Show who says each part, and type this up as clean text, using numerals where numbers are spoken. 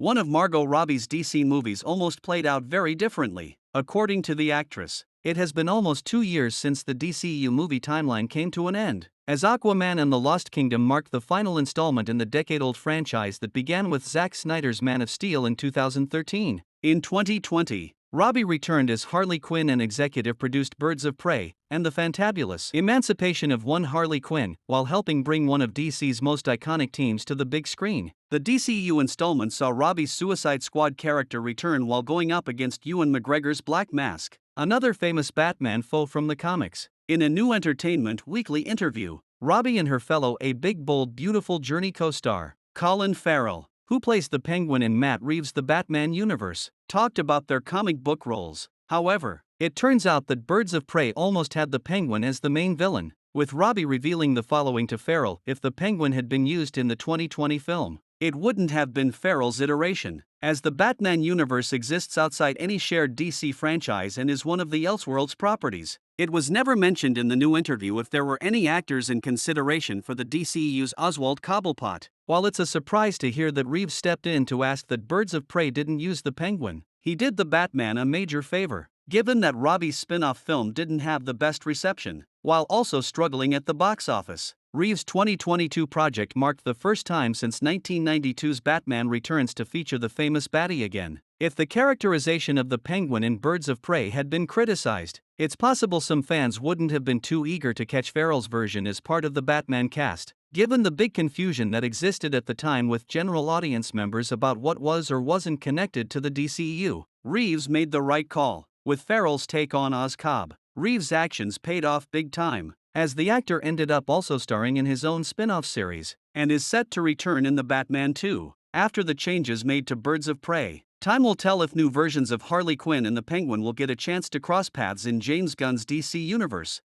Speaker 1: One of Margot Robbie's DC movies almost played out very differently, according to the actress. It has been almost 2 years since the DCU movie timeline came to an end, as Aquaman and the Lost Kingdom marked the final installment in the decade-old franchise that began with Zack Snyder's Man of Steel in 2013. In 2020, Robbie returned as Harley Quinn and executive-produced Birds of Prey and the fantabulous emancipation of one Harley Quinn, while helping bring one of DC's most iconic teams to the big screen. The DCU installment saw Robbie's Suicide Squad character return while going up against Ewan McGregor's Black Mask, another famous Batman foe from the comics. In a new Entertainment Weekly interview, Robbie and her fellow A Big Bold Beautiful Journey co-star, Colin Farrell, who plays the Penguin in Matt Reeves' The Batman universe, talked about their comic book roles. However, it turns out that Birds of Prey almost had the Penguin as the main villain, with Robbie revealing the following to Farrell: if the Penguin had been used in the 2020 film, it wouldn't have been Farrell's iteration, as the Batman universe exists outside any shared DC franchise and is one of the Elseworlds properties. It was never mentioned in the new interview if there were any actors in consideration for the DCEU's Oswald Cobblepot. While it's a surprise to hear that Reeves stepped in to ask that Birds of Prey didn't use the Penguin, he did the Batman a major favor, given that Robbie's spin-off film didn't have the best reception, while also struggling at the box office. Reeves' 2022 project marked the first time since 1992's Batman Returns to feature the famous Batty again. If the characterization of the Penguin in Birds of Prey had been criticized, it's possible some fans wouldn't have been too eager to catch Farrell's version as part of the Batman cast, given the big confusion that existed at the time with general audience members about what was or wasn't connected to the DCEU. Reeves made the right call. With Farrell's take on Oz Cobb, Reeves' actions paid off big time, as the actor ended up also starring in his own spin-off series, and is set to return in The Batman 2, after the changes made to Birds of Prey. Time will tell if new versions of Harley Quinn and the Penguin will get a chance to cross paths in James Gunn's DC universe.